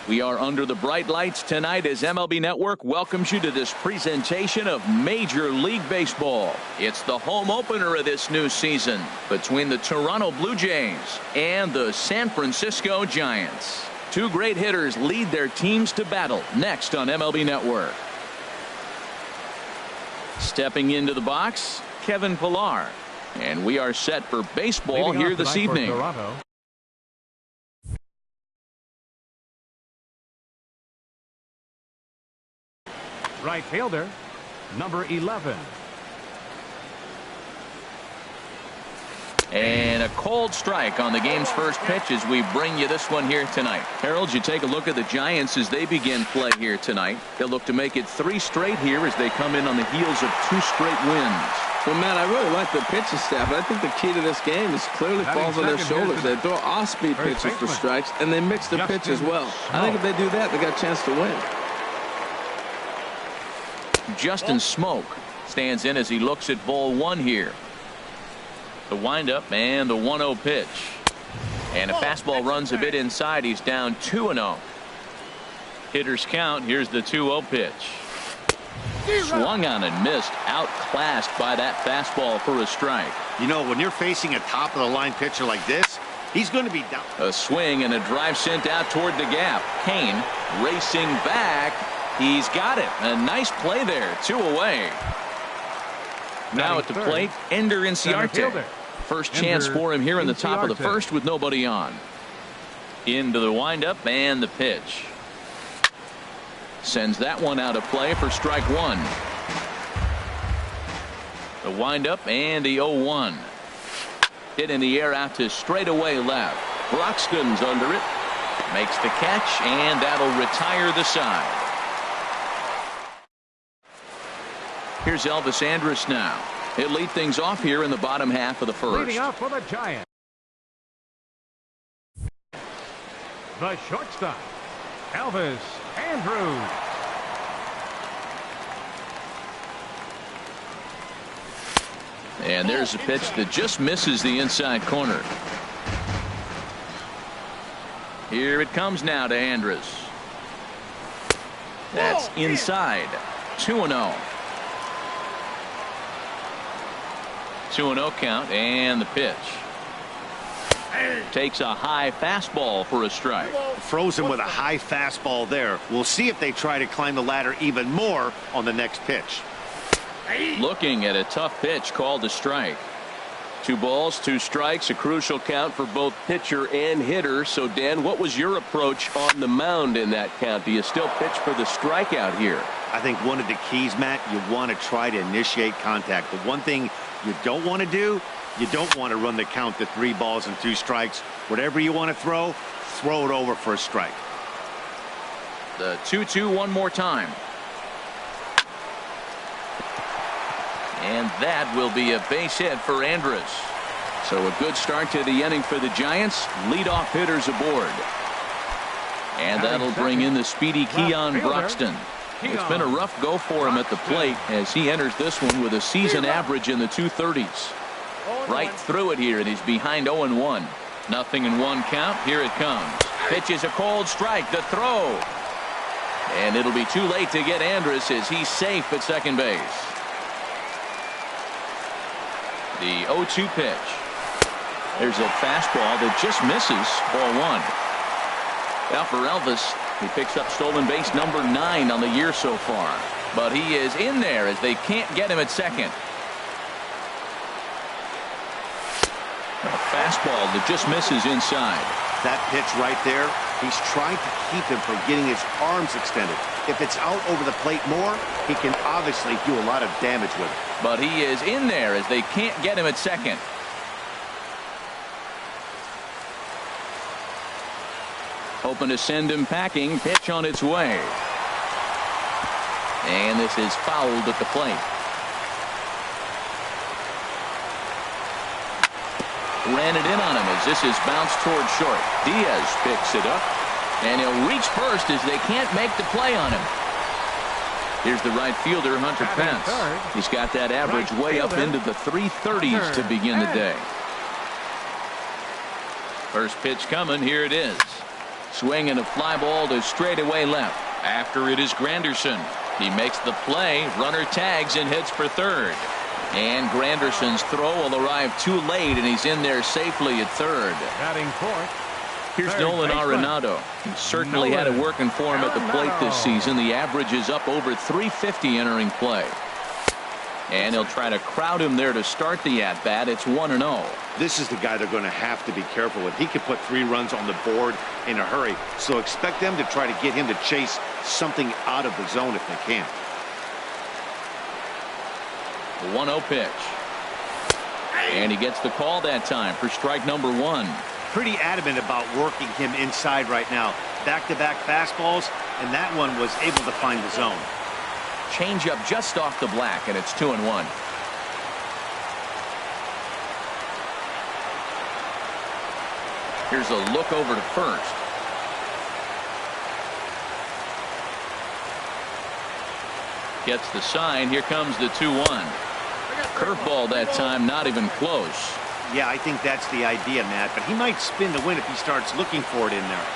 We are under the bright lights tonight as MLB Network welcomes you to this presentation of Major League Baseball. It's the home opener of this new season between the Toronto Blue Jays and the San Francisco Giants. Two great hitters lead their teams to battle next on MLB Network. Stepping into the box, Kevin Pillar. And we are set for baseball here this evening. Right fielder, number 11. And a cold strike on the game's first pitch as we bring you this one here tonight. Harold, you take a look at the Giants as they begin play here tonight. They'll look to make it 3 straight here as they come in on the heels of 2 straight wins. Well, Matt, I really like the pitching staff, but I think the key to this game is clearly falls on their shoulders. They throw off-speed pitches for strikes, and they mix the pitch as well. I think if they do that, they got a chance to win. Justin Smoke stands in as he looks at ball 1 here. The windup and the 1-0 pitch. And a fastball runs a bit inside. He's down 2-0. Hitters count. Here's the 2-0 pitch. Swung on and missed. Outclassed by that fastball for a strike. You know, when you're facing a top-of-the-line pitcher like this, he's going to be down. A swing and a drive sent out toward the gap. Kane racing back. He's got it. A nice play there. 2 away. Now at the plate, Ender Inciarte. First chance for him here in the top of the first with nobody on. Into the windup and the pitch. Sends that one out of play for strike 1. The windup and the 0-1. Hit in the air out to straightaway left. Broxton's under it. Makes the catch, and that'll retire the side. Here's Elvis Andrus now. He'll lead things off here in the bottom half of the first. Leading off for the Giants, the shortstop, Elvis Andrus. And there's a pitch that just misses the inside corner. Here it comes now to Andrus. That's inside. 2-0. 2-0 count and the pitch. Takes a high fastball for a strike. Throws him with a high fastball there. We'll see if they try to climb the ladder even more on the next pitch. Looking at a tough pitch called a strike. 2 balls, 2 strikes, a crucial count for both pitcher and hitter. So, Dan, what was your approach on the mound in that count? Do you still pitch for the strikeout here? I think one of the keys, Matt, you want to try to initiate contact. The one thing you don't want to do, you don't want to run the count to 3 balls and 2 strikes. Whatever you want to throw it over for a strike. The 2-2 one more time. And that will be a base hit for Andrus. So a good start to the inning for the Giants. Leadoff hitters aboard. And that'll bring in the speedy Keon Broxton. It's been a rough go for him at the plate as he enters this one with a season average in the 230s. Right through it here, and he's behind 0-1. 0-1 count. Here it comes. Pitches a cold strike. The throw. And it'll be too late to get Andrus as he's safe at second base. The 0-2 pitch. There's a fastball that just misses ball 1. Now for Elvis, he picks up stolen base number 9 on the year so far. But he is in there as they can't get him at second. A fastball that just misses inside. That pitch right there, He's trying to keep him from getting his arms extended. If it's out over the plate more, he can obviously do a lot of damage with it. But he is in there as they can't get him at second. Hoping to send him packing. Pitch on its way. And this is fouled at the plate. Ran it in on him as this is bounced toward short. Diaz picks it up. And he'll reach first as they can't make the play on him. Here's the right fielder, Hunter Pence. He's got that average way up into the 330s to begin the day. First pitch coming. Here it is. Swing and a fly ball to straightaway left. After it is Granderson. He makes the play. Runner tags and heads for third. And Granderson's throw will arrive too late, and he's in there safely at third. Batting fourth. Here's Nolan Arenado. He certainly had it working for him at the plate this season. The average is up over 350 entering play. And he'll try to crowd him there to start the at-bat. It's 1-0. This is the guy they're going to have to be careful with. He could put 3 runs on the board in a hurry. So expect them to try to get him to chase something out of the zone if they can. The 1-0 pitch. And he gets the call that time for strike number 1. Pretty adamant about working him inside right now. Back-to-back fastballs, and that one was able to find the zone. Changeup just off the black, and it's 2-1. Here's a look over to first. Gets the sign. Here comes the 2-1. Curveball that time, not even close. Yeah, I think that's the idea, Matt, but he might spin the win if he starts looking for it in there.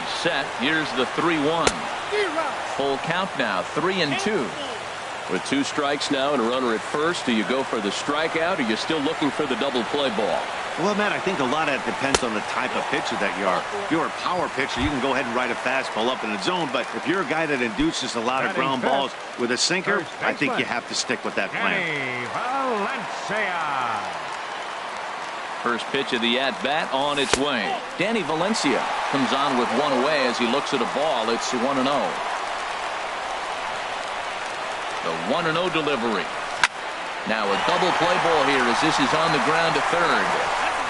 He's set. Here's the 3-1. Full count now, 3-2. With 2 strikes now and a runner at first, do you go for the strikeout or are you still looking for the double play ball? Well, Matt, I think a lot of it depends on the type of pitcher that you are. If you're a power pitcher, you can go ahead and ride a fastball up in the zone, but if you're a guy that induces a lot of ground balls with a sinker, I think you have to stick with that plan. Valencia. First pitch of the at-bat on its way. Danny Valencia comes on with 1 away as he looks at a ball. It's 1-0. The 1-0 delivery. Now a double play ball here as this is on the ground to third.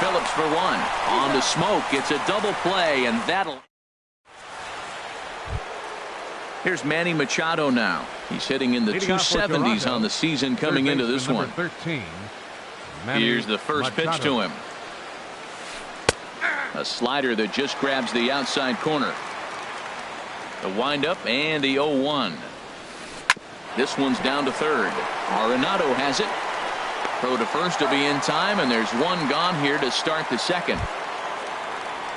Phillips for 1. On to Smoke. It's a double play, and that'll... Here's Manny Machado now. He's hitting in the 270s on the season coming into this one. 13. Here's the first pitch to him. A slider that just grabs the outside corner. The windup and the 0-1. This one's down to third. Arenado has it. Throw to first will be in time, and there's 1 gone here to start the second.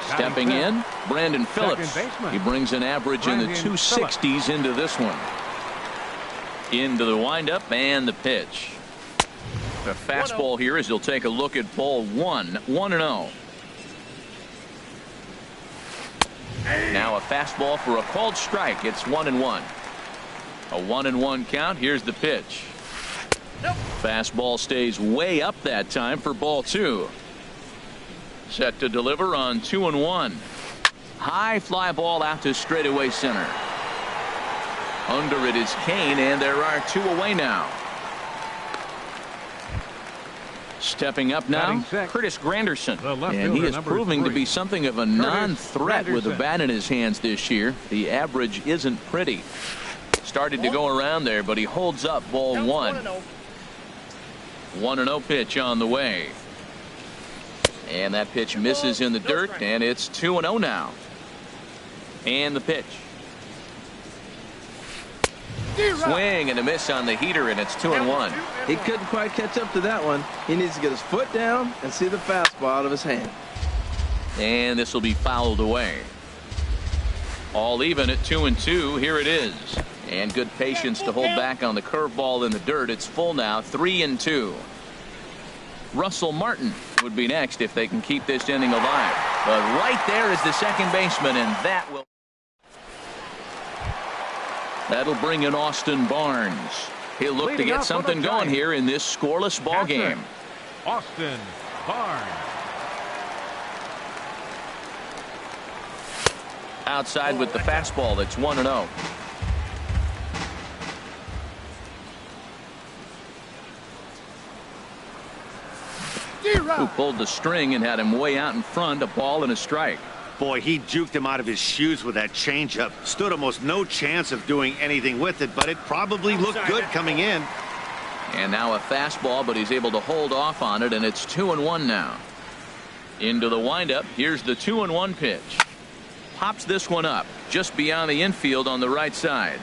Stepping in, Brandon Phillips. He brings an average in the 260s into this one. Into the windup and the pitch. The fastball here as he'll take a look at ball 1. 1-0. Now a fastball for a called strike. It's 1-1. A 1-1 count. Here's the pitch. Fastball stays way up that time for ball 2. Set to deliver on 2-1. High fly ball out to straightaway center. Under it is Kane, and there are 2 away now. Stepping up now, Curtis Granderson, and he is proving to be something of a non-threat with a bat in his hands this year. The average isn't pretty. Started to go around there, but he holds up ball 1. 1-0 pitch on the way. And that pitch misses in the dirt, and it's 2-0 now. And the pitch. Swing and a miss on the heater, and it's 2-1. He couldn't quite catch up to that one. He needs to get his foot down and see the fastball out of his hand. And this will be fouled away. All even at 2-2. Here it is. And good patience to hold back on the curveball in the dirt. It's full now, 3-2. Russell Martin would be next if they can keep this inning alive. But right there is the second baseman, and that'll bring in Austin Barnes. He'll look to get something going here in this scoreless ball game. Austin Barnes. Outside with the fastball. That's 1-0. Who pulled the string and had him way out in front. A ball and a strike. Boy, he juked him out of his shoes with that changeup. Stood almost no chance of doing anything with it, but it probably looked good coming in. And now a fastball, but he's able to hold off on it, and it's 2-1 now. Into the windup. Here's the 2-1 pitch. Pops this one up just beyond the infield on the right side.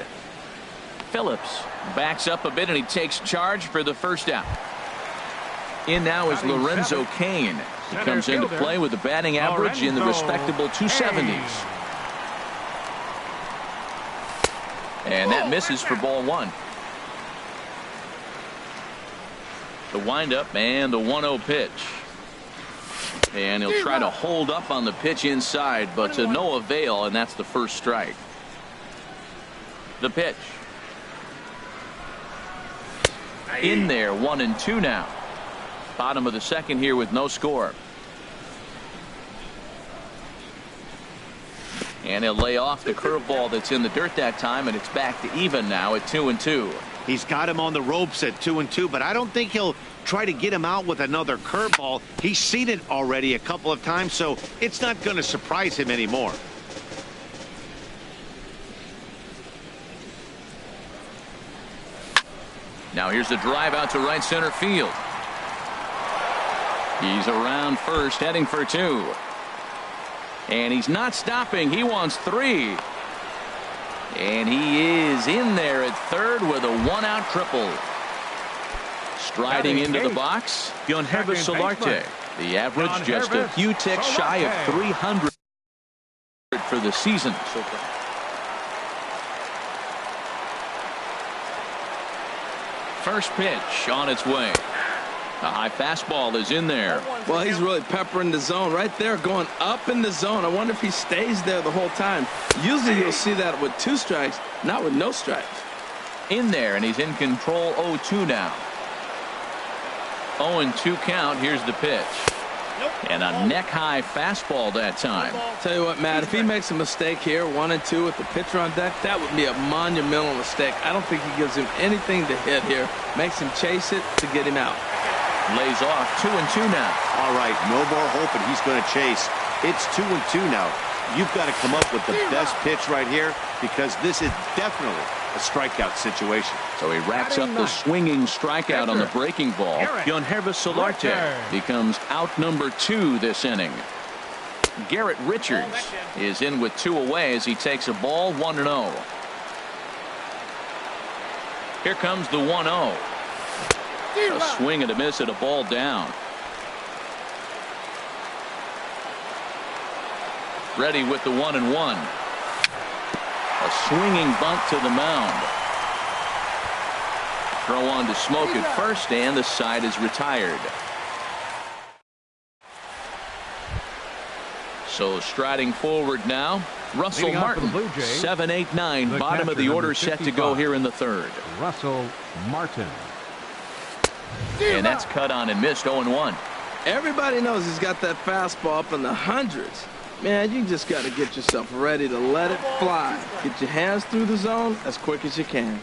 Phillips backs up a bit, and he takes charge for the first out. In now is Lorenzo Cain. He comes into play with a batting average in the respectable 270s. And that misses for ball one. The windup and the 1-0 pitch. And he'll try to hold up on the pitch inside, but to no avail, and that's the first strike. The pitch. In there, 1-2 now. Bottom of the second here with no score. And he'll lay off the curveball that's in the dirt that time, and it's back to even now at 2-2. He's got him on the ropes at 2-2, but I don't think he'll try to get him out with another curveball. He's seen it already a couple of times, so it's not going to surprise him anymore. Now here's the drive out to right center field. He's around first, heading for two. And he's not stopping. He wants three. And he is in there at third with a one-out triple. Striding into the box, Yangervis Solarte. The average just a few ticks shy of 300 for the season. First pitch on its way. A high fastball is in there. Well, he's really peppering the zone right there, going up in the zone. I wonder if he stays there the whole time. Usually you'll see that with 2 strikes, not with no strikes. In there, and he's in control. 0-2 now. 0-2 count. Here's the pitch. And a neck-high fastball that time. Tell you what, Matt, if he makes a mistake here, 1-2 with the pitcher on deck, that would be a monumental mistake. I don't think he gives him anything to hit here. Makes him chase it to get him out. Lays off. 2-2 now. All right, no more hoping he's going to chase. It's 2-2 now. You've got to come up with the best pitch right here, because this is definitely a strikeout situation. So he racks up the swinging strikeout on the breaking ball. Yangervis Solarte becomes out number 2 this inning. Garrett Richards is in with 2 away as he takes a ball. 1-0. Here comes the 1-0. A swing and a miss at a ball down. Ready with the 1-1. A swinging bunt to the mound. Throw on to Smoke at first, and the side is retired. So striding forward now, Russell Martin. 7, 8, 9. Bottom of the order set to go here in the third. Russell Martin. And that's cut on and missed. 0-1. Everybody knows he's got that fastball up in the hundreds. Man, you just got to get yourself ready to let it fly. Get your hands through the zone as quick as you can.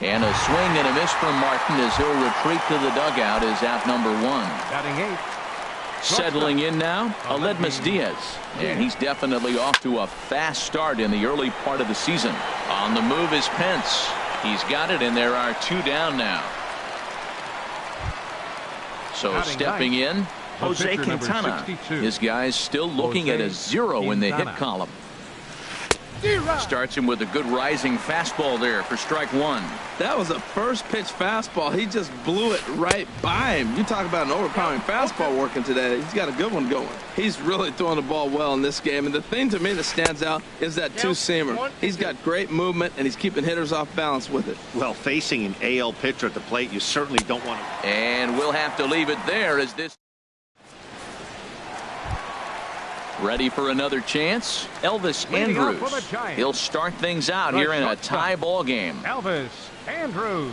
And a swing and a miss from Martin as he'll retreat to the dugout is out number 1. Batting 8. Settling in now, Aledmys Diaz. And he's definitely off to a fast start in the early part of the season. On the move is Pence. He's got it, and there are 2 down now. So stepping in, Jose Quintana. His guys still looking at a 0 in the hit column. Starts him with a good rising fastball there for strike 1. That was a first pitch fastball. He just blew it right by him. You talk about an overpowering fastball working today. He's got a good one going. He's really throwing the ball well in this game. And the thing to me that stands out is that two-seamer. He's got great movement, and he's keeping hitters off balance with it. Well, facing an AL pitcher at the plate, you certainly don't want to. And we'll have to leave it there as this. Ready for another chance? Elvis Andrus. He'll start things out here in a tie ball game. Elvis Andrus.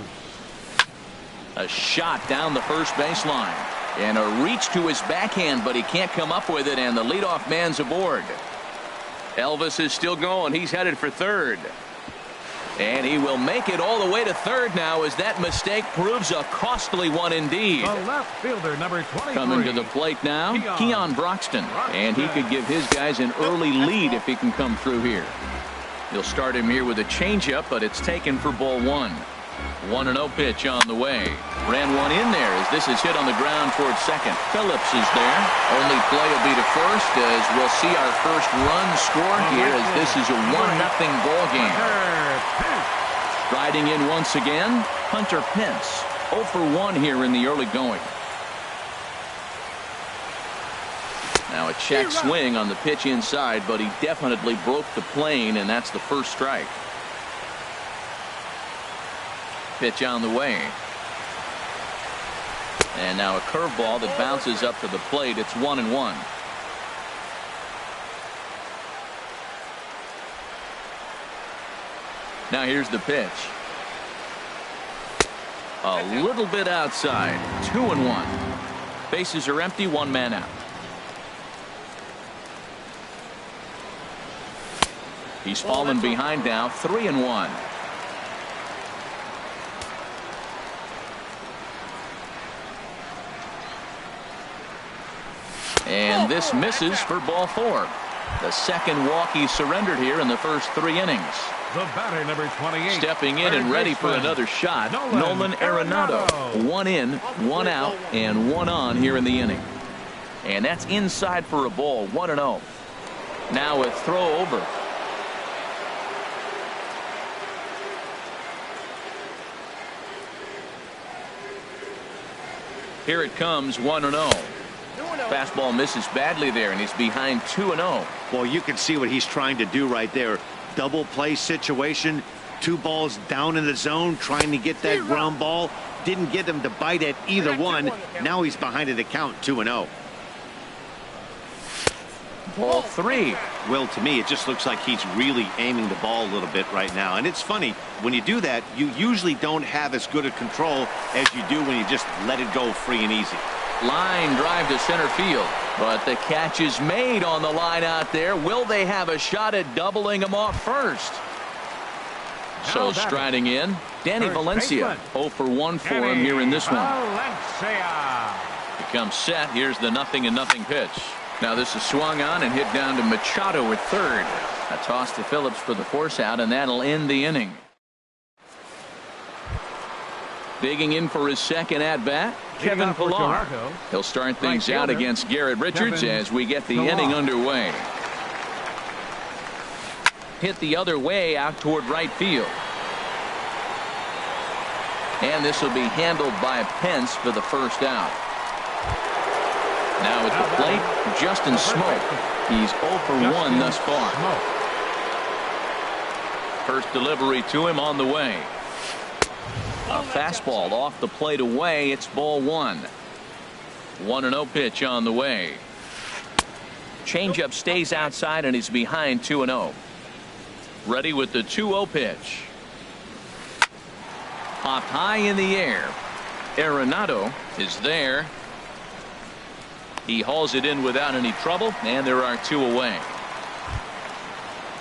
A shot down the first baseline. And a reach to his backhand, but he can't come up with it, and the leadoff man's aboard. Elvis is still going. He's headed for third. And he will make it all the way to third now as that mistake proves a costly one indeed. The left fielder, number 23. Coming to the plate now, Keon Broxton. And he could give his guys an early lead if he can come through here. He'll start him here with a changeup, but it's taken for ball one. 1-0 pitch on the way. Ran one in there as this is hit on the ground towards second. Phillips is there. Only play will be to first as we'll see our first run score here as this is a 1-0 ball game. Striding in once again, Hunter Pence. 0 for 1 here in the early going. Now a check swing on the pitch inside, but he definitely broke the plane, and that's the first strike. Pitch on the way. And now a curveball that bounces up to the plate. It's 1-1. Now here's the pitch. A little bit outside. 2-1. Bases are empty. One man out. He's fallen behind now. 3-1. And this misses for ball four. The second walk he surrendered here in the first 3 innings. The batter, number 28. Stepping in and ready for another shot, Nolan Arenado. 1 in, 1 out, and 1 on here in the inning. And that's inside for a ball. 1-0. Now a throw over. Here it comes. 1-0. Fastball misses badly there, and he's behind 2-0. Well, you can see what he's trying to do right there. Double play situation. 2 balls down in the zone, trying to get that ground ball. Didn't get him to bite at either one. Now he's behind at the count. 2-0. Ball 3. Well, to me, it just looks like he's really aiming the ball a little bit right now. And it's funny, when you do that, you usually don't have as good a control as you do when you just let it go free and easy. Line drive to center field, but the catch is made on the line out there. Will they have a shot at doubling him off first? So striding in, Danny Valencia. 0 for 1 for him here in this one. Becomes set. Here's the 0-0 pitch. Now this is swung on and hit down to Machado at third. A toss to Phillips for the force out, and that'll end the inning. Digging in for his second at bat, Kevin Pillar. He'll start things out against Garrett Richards as we get the inning underway. Hit the other way out toward right field. And this will be handled by Pence for the first out. Now at the plate, Justin Smoak. He's 0 for 1 thus far. First delivery to him on the way. A fastball off the plate away. It's ball 1. 1-0 pitch on the way. Changeup stays outside and he's behind 2-0. Ready with the 2-0 pitch. Popped high in the air. Arenado is there. He hauls it in without any trouble, and there are 2 away.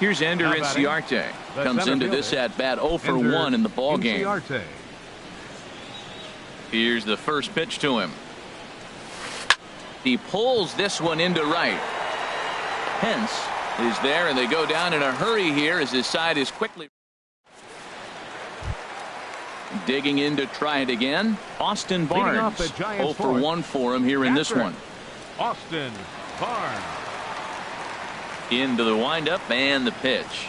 Here's Ender Inciarte. Comes into this at bat 0 for 1 in the ball game. Here's the first pitch to him. He pulls this one into right. Pence is there, and they go down in a hurry here as his side is quickly digging in to try it again. Austin Barnes. 0 for 1 for him here in this one. Austin Barnes. Into the windup and the pitch.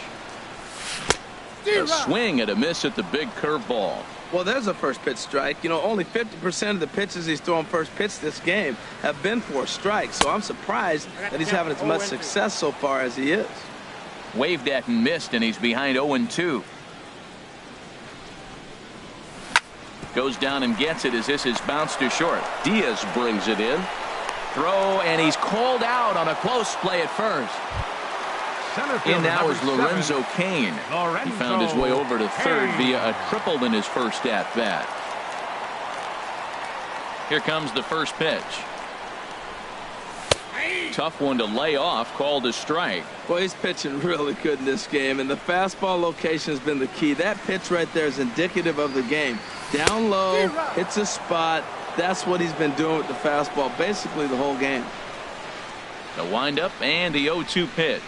A swing and a miss at the big curveball. Well, there's a first pitch strike. You know, only 50% of the pitches he's throwing first pitch this game have been for a strike. So I'm surprised that he's having as much success so far as he is. Waved at and missed, and he's behind 0-2. Goes down and gets it as this is bounced to short. Diaz brings it in. Throw, and he's called out on a close play at first. In now is Lorenzo Cain. He found his way over to third via a triple in his first at bat. Here comes the first pitch. Tough one to lay off, called a strike. Well, he's pitching really good in this game, and the fastball location has been the key. That pitch right there is indicative of the game. Down low, hits a spot. That's what he's been doing with the fastball basically the whole game. The windup and the 0-2 pitch.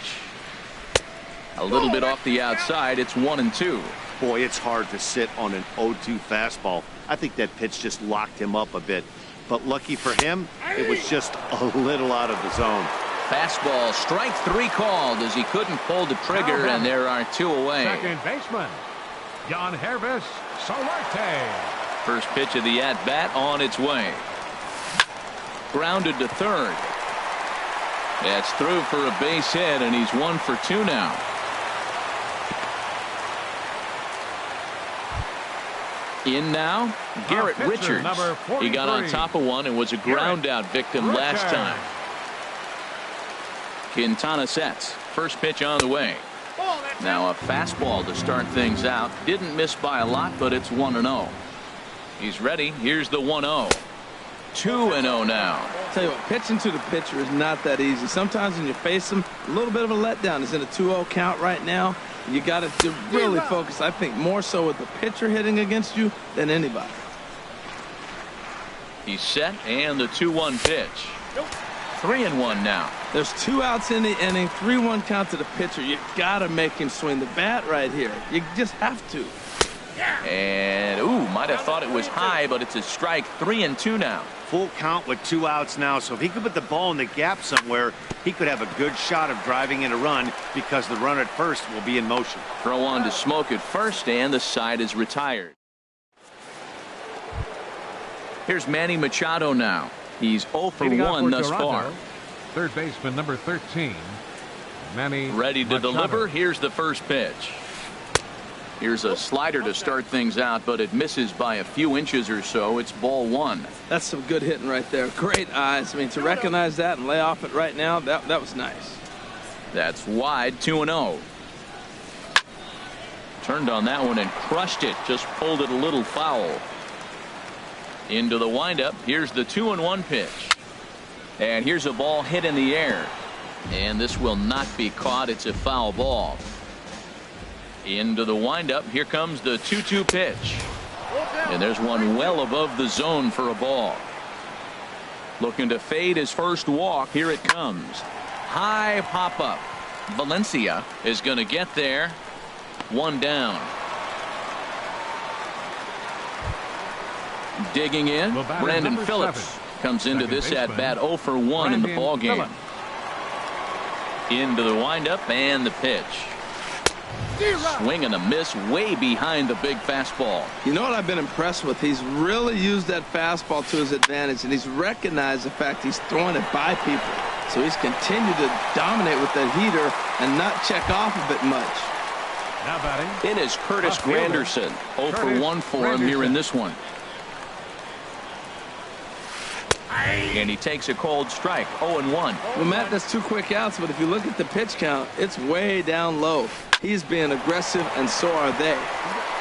A little bit off the outside. It's 1-2. Boy, it's hard to sit on an 0-2 fastball. I think that pitch just locked him up a bit. But lucky for him, it was just a little out of the zone. Fastball, strike 3 called as he couldn't pull the trigger, and there are 2 away. Second baseman, Yangervis Solarte. First pitch of the at-bat on its way. Grounded to third. That's through for a base hit, and he's 1 for 2 now. In now, Garrett Richards. He got on top of one and was a ground out victim last time. Quintana sets. First pitch on the way. Now a fastball to start things out. Didn't miss by a lot, but it's 1-0. He's ready. Here's the 1-0. 2-0 now. Tell you what, pitching to the pitcher is not that easy. Sometimes when you face him, a little bit of a letdown. He's in a 2-0 count right now. You got to really focus, I think, more so with the pitcher hitting against you than anybody. He's set, and the 2-1 pitch. 3-1 now. There's 2 outs in the inning, 3-1 count to the pitcher. You got to make him swing the bat right here. You just have to. And, might have thought it was high, but it's a strike. 3-2 now. Full count with 2 outs now, so if he could put the ball in the gap somewhere, he could have a good shot of driving in a run because the runner at first will be in motion. Throw on to Smoke at first, and the side is retired. Here's Manny Machado now. He's 0 for 1 thus far. Third baseman number 13, Manny ready to Machado. deliver. Here's the first pitch. Here's a slider to start things out, but it misses by a few inches or so. It's ball 1. That's some good hitting right there. Great eyes. I mean, to recognize that and lay off it right now, that was nice. That's wide. 2-0. Turned on that one and crushed it. Just pulled it a little foul. Into the windup. Here's the 2-1 pitch. And here's a ball hit in the air. And this will not be caught. It's a foul ball. Into the windup. Here comes the 2-2 pitch. And there's one well above the zone for a ball. Looking to fade his first walk. Here it comes. High pop up. Valencia is going to get there. 1 down. Digging in, Brandon Phillips comes into this at bat 0 for 1 in the ball game. Into the windup and the pitch. Swing and a miss way behind the big fastball. You know what I've been impressed with? He's really used that fastball to his advantage, and he's recognized the fact he's throwing it by people. So he's continued to dominate with that heater and not check off a bit much. Now batting. In is Curtis Granderson. 0 for 1 for him here in this one. And he takes a cold strike. 0-1. Well, Matt, that's 2 quick outs, but if you look at the pitch count, it's way down low. He's being aggressive, and so are they.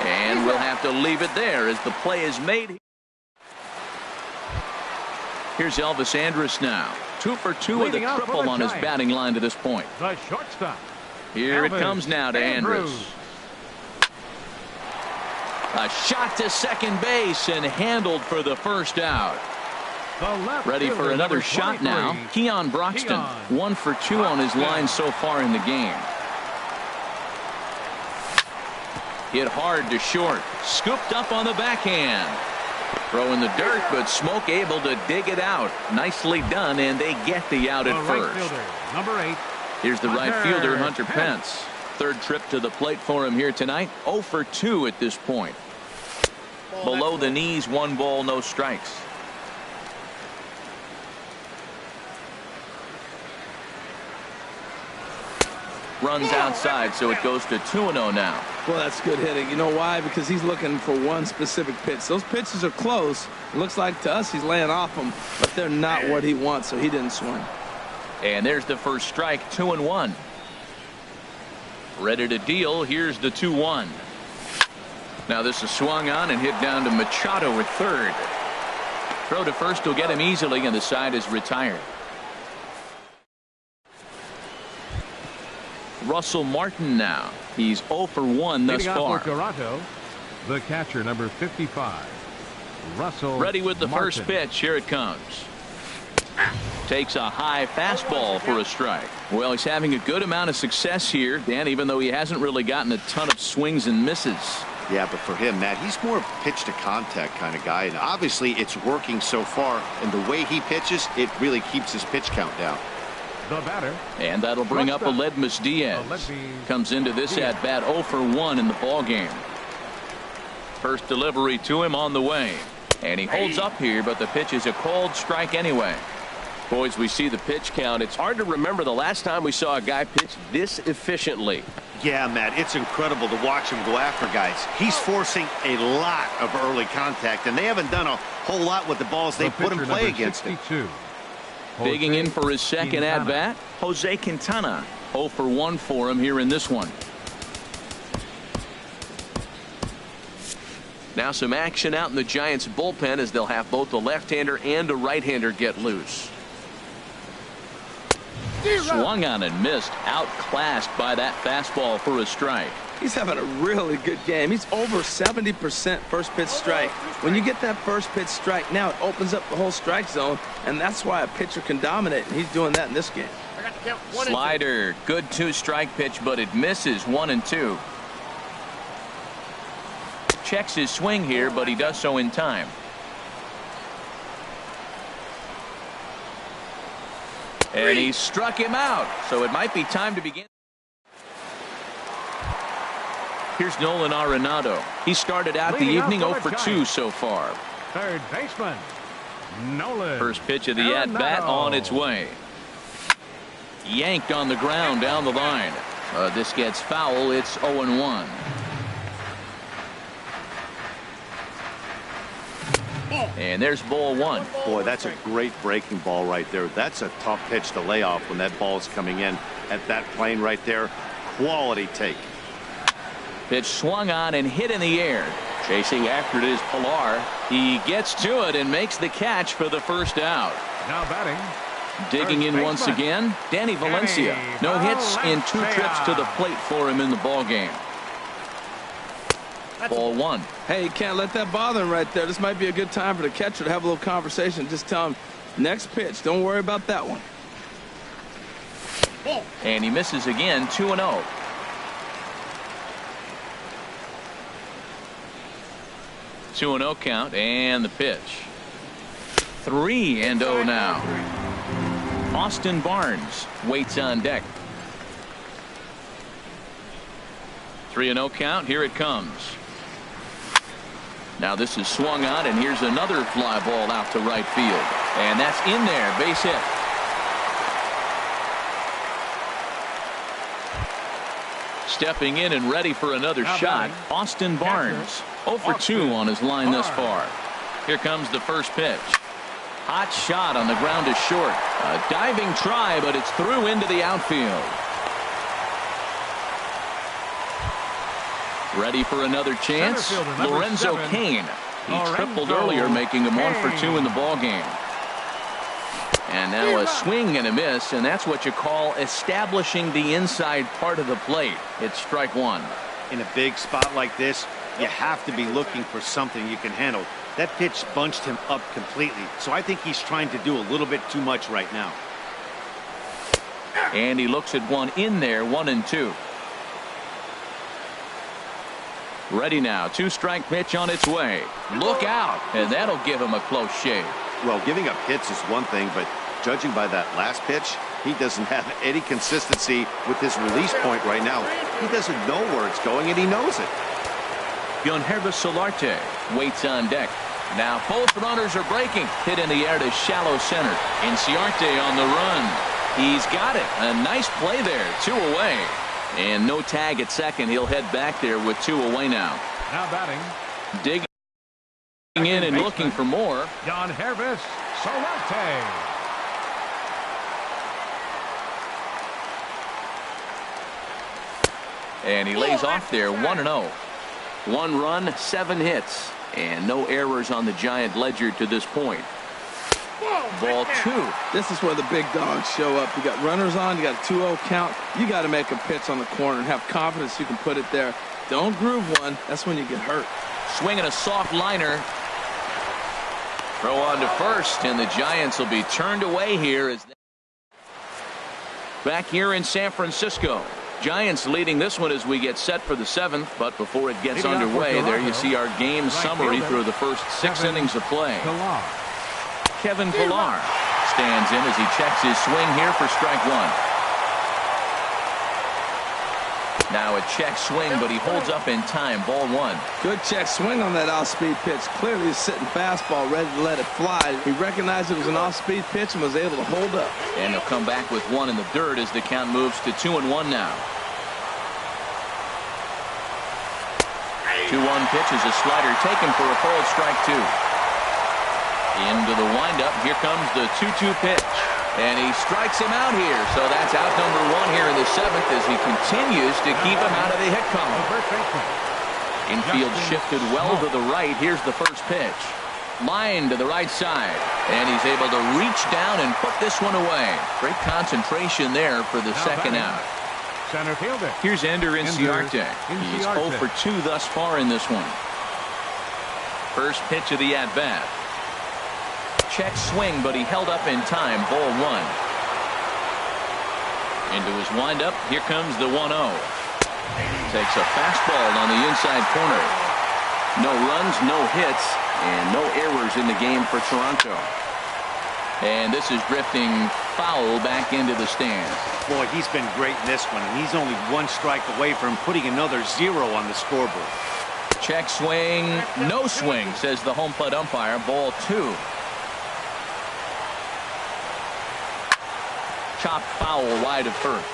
And we'll have to leave it there as the play is made. Here's Elvis Andrus now. 2 for 2 with a triple on his batting line to this point. The shortstop. Here it comes now to Andrus. A shot to second base and handled for the first out. Ready for another shot now. Keon Broxton. 1 for 2 on his line so far in the game. Hit hard to short. Scooped up on the backhand. Throw in the dirt, but Smoke able to dig it out. Nicely done, and they get the out at first. Number 8. Here's the right fielder, Hunter Pence. Third trip to the plate for him here tonight. 0 for 2 at this point. Below the knees, 1 ball, no strikes. Runs outside, so it goes to 2-0 now. Well, that's good hitting. You know why? Because he's looking for one specific pitch. Those pitches are close. It looks like to us he's laying off them, but they're not what he wants, so he didn't swing. And there's the first strike. 2-1. Ready to deal. Here's the 2-1. Now this is swung on and hit down to Machado at third. Throw to first will get him easily, and the side is retired. Russell Martin now. He's 0 for 1 thus far. For Toronto, the catcher, number 55, Russell Ready with the Martin. first pitch. Here it comes. Takes a high fastball for a strike. Well, he's having a good amount of success here, Dan, even though he hasn't really gotten a ton of swings and misses. Yeah, but for him, Matt, he's more of a pitch to contact kind of guy, and obviously it's working so far, and the way he pitches, it really keeps his pitch count down. The batter. And that'll bring up Aledmys Diaz. Comes into this at bat 0 for 1 in the ball game. First delivery to him on the way, and he holds up here, but the pitch is a called strike anyway. Boys, we see the pitch count. It's hard to remember the last time we saw a guy pitch this efficiently. Yeah, Matt, it's incredible to watch him go after guys. He's forcing a lot of early contact, and they haven't done a whole lot with the balls they put in play against him. Digging in for his second at bat, Jose Quintana. 0 for 1 for him here in this one. Now some action out in the Giants bullpen as they'll have both a left-hander and a right-hander get loose. Swung on and missed. Outclassed by that fastball for a strike. He's having a really good game. He's over 70% first pitch strike. When you get that first pitch strike, now it opens up the whole strike zone, and that's why a pitcher can dominate, and he's doing that in this game. Slider, good 2-strike pitch, but it misses 1 and 2. Checks his swing here, but he does so in time. And he struck him out, so it might be time to begin. Here's Nolan Arenado. He started out the evening 0 for 2 so far. Third baseman, Nolan. First pitch of the at-bat on its way. Yanked on the ground down the line. This gets foul. It's 0-1. And there's ball 1. Boy, that's a great breaking ball right there. That's a tough pitch to lay off when that ball's coming in at that plane right there. Quality take. Pitch swung on and hit in the air. Chasing after it is Pilar. He gets to it and makes the catch for the first out. Now batting. Digging in once again, Danny Valencia. No hits in 2 trips to the plate for him in the ball game. Ball 1. Hey, you can't let that bother him right there. This might be a good time for the catcher to have a little conversation. Just tell him, next pitch. Don't worry about that one. And he misses again, 2-0. Two and 0 count, and the pitch. 3-0 now. Austin Barnes waits on deck. 3-0 count. Here it comes. Now this is swung on, and here's another fly ball out to right field, and that's in there. Base hit. Stepping in and ready for another shot, Austin Barnes. 0 for 2 on his line thus far. Here comes the first pitch. Hot shot on the ground is short. A diving try, but it's through into the outfield. Ready for another chance? Lorenzo Cain. He tripled earlier, making him 1 for 2 in the ball game. And now a swing and a miss, and that's what you call establishing the inside part of the plate. It's strike 1. In a big spot like this, you have to be looking for something you can handle. That pitch bunched him up completely, so I think he's trying to do a little bit too much right now. And he looks at one in there, 1-2. Ready now. 2-strike pitch on its way. Look out, and that'll give him a close shave. Well, giving up hits is one thing, but judging by that last pitch, he doesn't have any consistency with his release point right now. He doesn't know where it's going, and he knows it. Yangervis Solarte waits on deck. Now both runners are breaking. Hit in the air to shallow center. Inciarte on the run. He's got it. A nice play there. 2 away. And no tag at second. He'll head back there with 2 away now. Now batting. Digging in and looking for more. Yangervis Solarte. And he lays off there, 1-0. 1 run, 7 hits, and no errors on the Giant ledger to this point. Ball 2. This is where the big dogs show up. You got runners on, you got a 2-0 count. You got to make a pitch on the corner and have confidence you can put it there. Don't groove one. That's when you get hurt. Swinging a soft liner. Throw on to first, and the Giants will be turned away here. Back here in San Francisco. Giants leading this one as we get set for the 7th, but before it gets underway, there you see our game summary through the first 6 innings of play. Kevin Pillar stands in as he checks his swing here for strike 1. Now a check swing, but he holds up in time. Ball 1. Good check swing on that off-speed pitch. Clearly a sitting fastball ready to let it fly. He recognized it was an off-speed pitch and was able to hold up. And he'll come back with 1 in the dirt as the count moves to 2-1 now. 2-1 pitch is a slider taken for a called strike 2. Into the windup. Here comes the 2-2 pitch. And he strikes him out here. So that's out number 1 here in the 7th as he continues to keep him out of the hit column. Infield shifted well to the right. Here's the first pitch. Line to the right side. And he's able to reach down and put this one away. Great concentration there for the second out. Center fielder. Here's Ender Inciarte. He's 0 for 2 thus far in this one. First pitch of the at-bat. Check swing, but he held up in time. Ball 1. Into his windup. Here comes the 1-0. Takes a fastball on the inside corner. No runs, no hits, and no errors in the game for Toronto. And this is drifting foul back into the stands. Boy, he's been great in this one, and he's only 1 strike away from putting another 0 on the scoreboard. Check swing, no swing, says the home plate umpire. Ball 2. Chopped foul wide of first.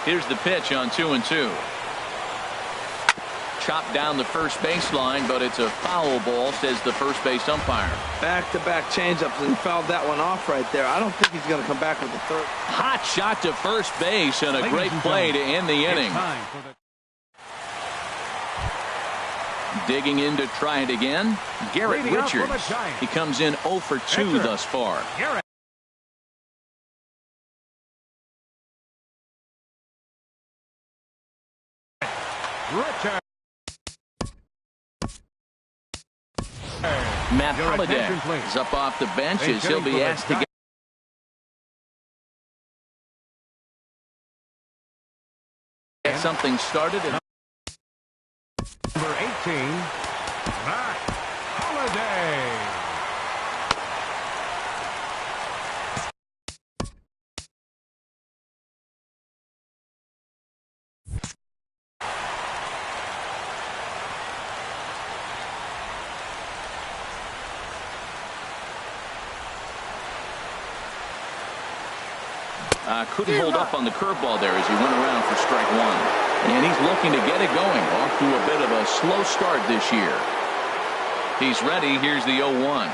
Here's the pitch on 2-2. Chopped down the first baseline, but it's a foul ball, says the first base umpire. Back-to-back changeups, and fouled that one off right there. I don't think he's going to come back with the third. Hot shot to first base and a great play to end the inning. Digging in to try it again. Garrett Richards. He comes in 0 for 2 thus far. Matt Holliday is up off the bench as he'll be asked to get something started. Number 18, Matt Holliday. Couldn't hold up on the curveball there as he went around for strike 1. And he's looking to get it going. Off to a bit of a slow start this year. He's ready. Here's the 0-1.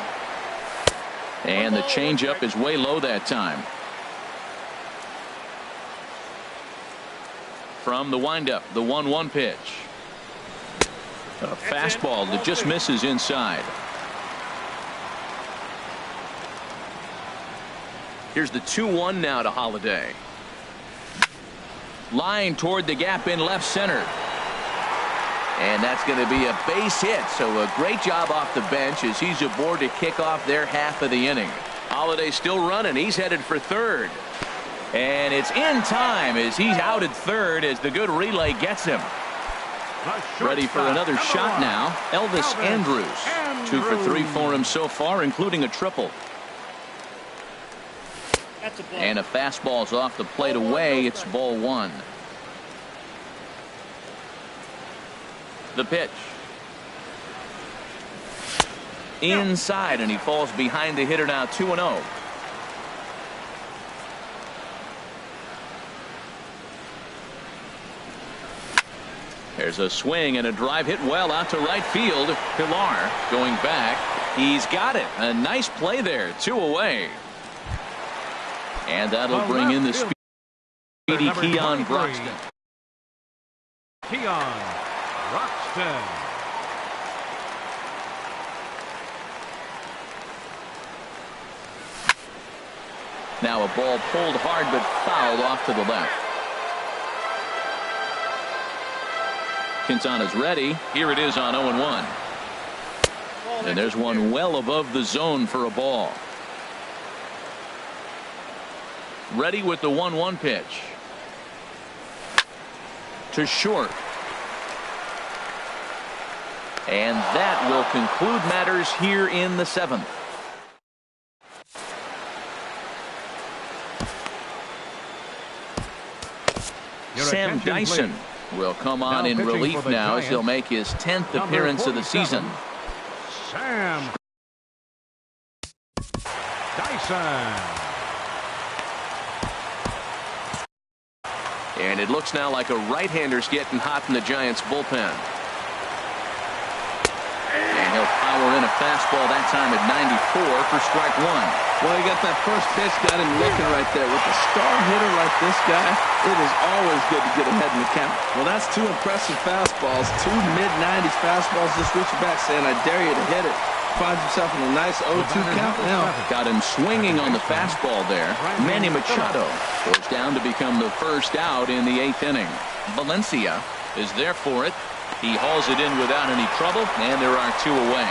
And the changeup is way low that time. From the windup, the 1-1 pitch. A fastball that just misses inside. Here's the 2-1 now to Holliday. Line toward the gap in left center. And that's going to be a base hit. So a great job off the bench as he's aboard to kick off their half of the inning. Holliday still running. He's headed for third. And it's in time as he's out at third as the good relay gets him. Ready for another shot now. Elvis Andrus. 2 for 3 for him so far, including a triple. And a fastball's off the plate away. It's ball 1. The pitch. Inside, and he falls behind the hitter now. 2-0. There's a swing and a drive hit well out to right field. Pillar going back. He's got it. A nice play there. 2 away. And that'll bring in the speedy Keon Broxton. Keon Broxton. Now a ball pulled hard but fouled off to the left. Quintana's ready. Here it is on 0-1. And there's one well above the zone for a ball. Ready with the 1-1 pitch. To short. And that will conclude matters here in the 7th. Sam Dyson will come on in relief now as he'll make his 10th appearance of the season. Sam Dyson. And it looks now like a right-hander's getting hot in the Giants bullpen. And he'll power in a fastball that time at 94 for strike 1. Well, he got that first pitch, got him licking right there. With a star hitter like this guy, it is always good to get ahead in the count. Well, that's 2 impressive fastballs, 2 mid-90s fastballs. Just reaching back saying, I dare you to hit it. Finds himself in a nice 0-2 count now. Got him swinging on the fastball there. Manny Machado goes down to become the first out in the 8th inning. Valencia is there for it. He hauls it in without any trouble, and there are 2 away.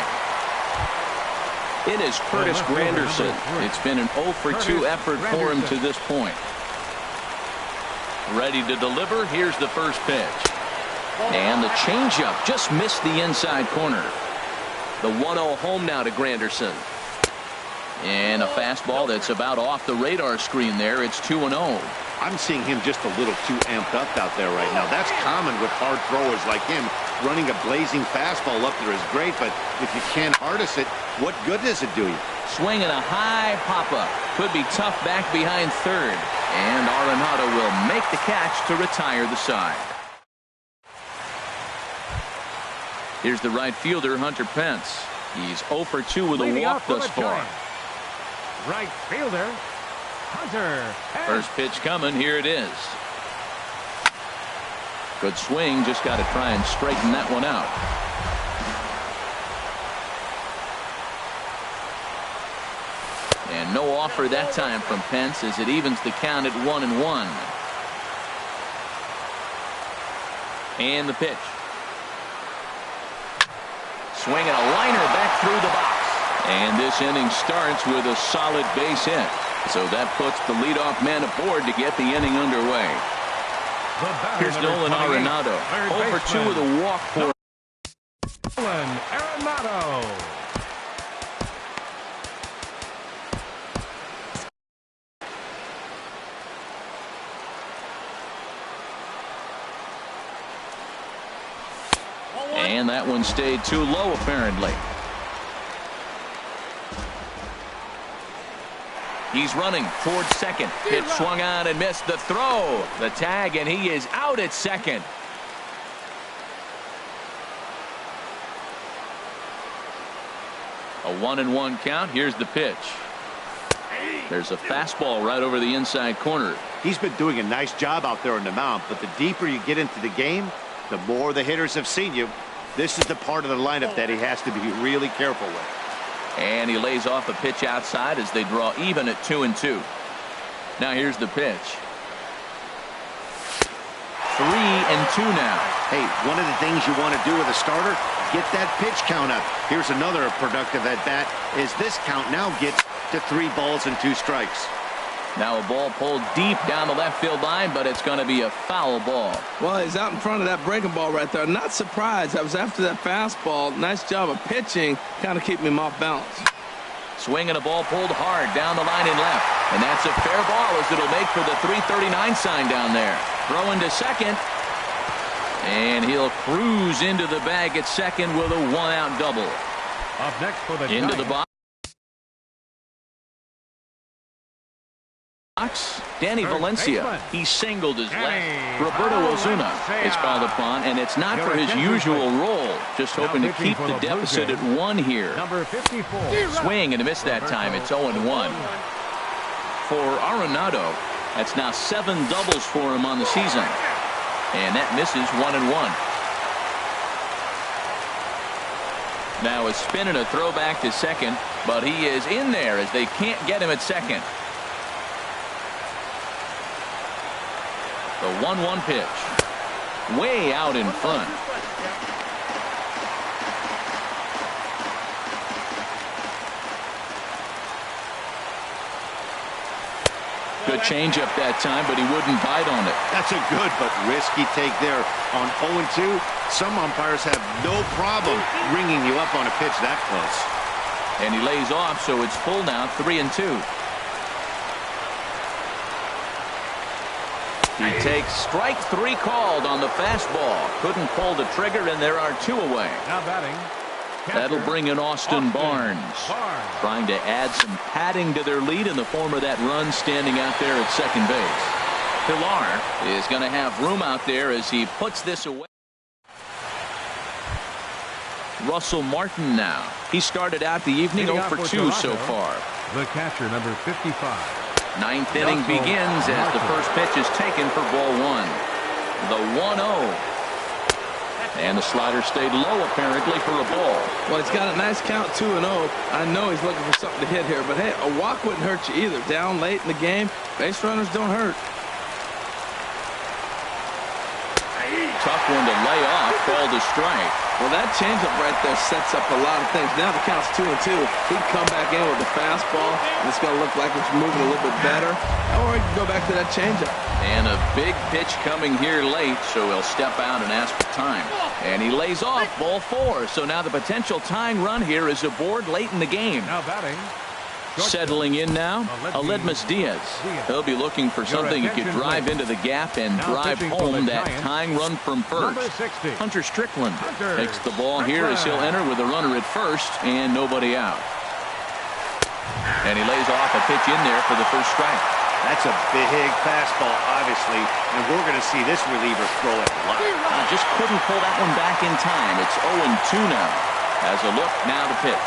It is Curtis Granderson. It's been an 0-for-2 effort for him to this point. Ready to deliver. Here's the first pitch. And the changeup just missed the inside corner. The 1-0 home now to Granderson. And a fastball that's about off the radar screen there. It's 2-0. I'm seeing him just a little too amped up out there right now. That's common with hard throwers like him. Running a blazing fastball up there is great, but if you can't harness it, what good does it do you? Swinging a high pop-up. Could be tough back behind third. And Arenado will make the catch to retire the side. Here's the right fielder, Hunter Pence. He's 0-for-2 with a walk thus far. Right fielder, Hunter Pence. First pitch coming. Here it is. Good swing. Just got to try and straighten that one out. And no offer that time from Pence as it evens the count at 1-1. And the pitch. Swinging a liner back through the box. And this inning starts with a solid base hit. So that puts the leadoff man aboard to get the inning underway. Here's Nolan Arenado. 0-for-2 with a walk for Nolan Arenado. And that one stayed too low, apparently. He's running towards second. Pitch swung on and missed the throw. The tag, and he is out at second. A 1-1 count. Here's the pitch. There's a fastball right over the inside corner. He's been doing a nice job out there on the mound, but the deeper you get into the game, the more the hitters have seen you. This is the part of the lineup that he has to be really careful with. And he lays off a pitch outside as they draw even at 2-2. Now here's the pitch. 3-2 now. Hey, one of the things you want to do with a starter, get that pitch count up. Here's another productive at bat as this count now gets to 3 balls and 2 strikes. Now a ball pulled deep down the left field line, but it's going to be a foul ball. Well, he's out in front of that breaking ball right there. Not surprised. I was after that fastball. Nice job of pitching, kind of keeping him off balance. Swinging a ball pulled hard down the line and left. And that's a fair ball as it'll make for the 339 sign down there. Throwing to second. And he'll cruise into the bag at second with a 1-out double. Up next for the into Giants. the box. Danny Valencia. He singled his left. Roberto Osuna is called upon, and it's not for his usual role. Just hoping to keep the deficit at 1 here. Number 54. Swing and a miss that time. It's 0-1. For Arenado, that's now 7 doubles for him on the season. And that misses 1-1. Now a spin and a throw back to second, but he is in there as they can't get him at second. The 1-1 pitch. Way out in front. Good changeup that time, but he wouldn't bite on it. That's a good but risky take there on 0-2. Some umpires have no problem ringing you up on a pitch that close. And he lays off, so it's full now, 3-2. He takes strike 3 called on the fastball. Couldn't pull the trigger, and there are 2 away. Now batting. That'll bring in Austin Barnes. Trying to add some padding to their lead in the form of that run standing out there at second base. Pilar is going to have room out there as he puts this away. Russell Martin now. He started out the evening 0 for 2 so far. The catcher, number 55. Ninth inning begins as the first pitch is taken for ball 1. The 1-0. And the slider stayed low apparently for a ball. Well, he's got a nice count, 2-0. I know he's looking for something to hit here, but hey, a walk wouldn't hurt you either. Down late in the game, base runners don't hurt. Tough one to lay off, called a strike. Well, that changeup right there sets up a lot of things. Now the count's 2-2. He'd come back in with the fastball, and it's going to look like it's moving a little bit better. Or he can go back to that changeup. And a big pitch coming here late, so he'll step out and ask for time. And he lays off, ball 4. So now the potential tying run here is aboard late in the game. Now batting. Settling in now, Aledmys Diaz. He'll be looking for something he could drive into the gap and drive home that tying run from first. Hunter Strickland takes the ball here as he'll enter with a runner at first and nobody out. And he lays off a pitch in there for the first strike. That's a big fastball, obviously, and we're going to see this reliever throw it a lot. Just couldn't pull that one back in time. It's 0-2 now. As a look now to pitch.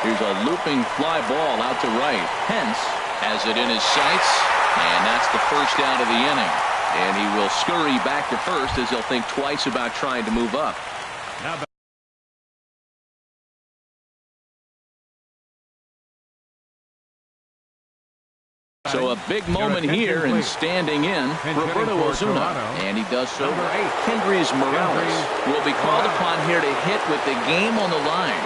Here's a looping fly ball out to right. Pence has it in his sights, and that's the first out of the inning. And he will scurry back to first as he'll think twice about trying to move up. Now So a big moment here and standing in Roberto Osuna, and he does so. Kendrys Morales will be called upon here to hit with the game on the line.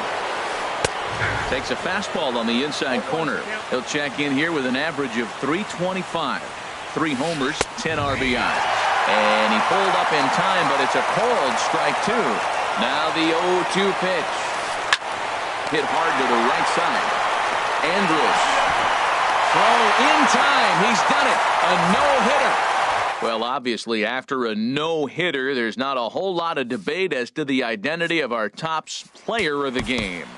Takes a fastball on the inside corner. He'll check in here with an average of .325. 3 homers, 10 RBIs. And he pulled up in time, but it's a called strike 2. Now the 0-2 pitch. Hit hard to the right side. Andrus. Throw in time. He's done it. A no-hitter. Well, obviously, after a no-hitter, there's not a whole lot of debate as to the identity of our top player of the game.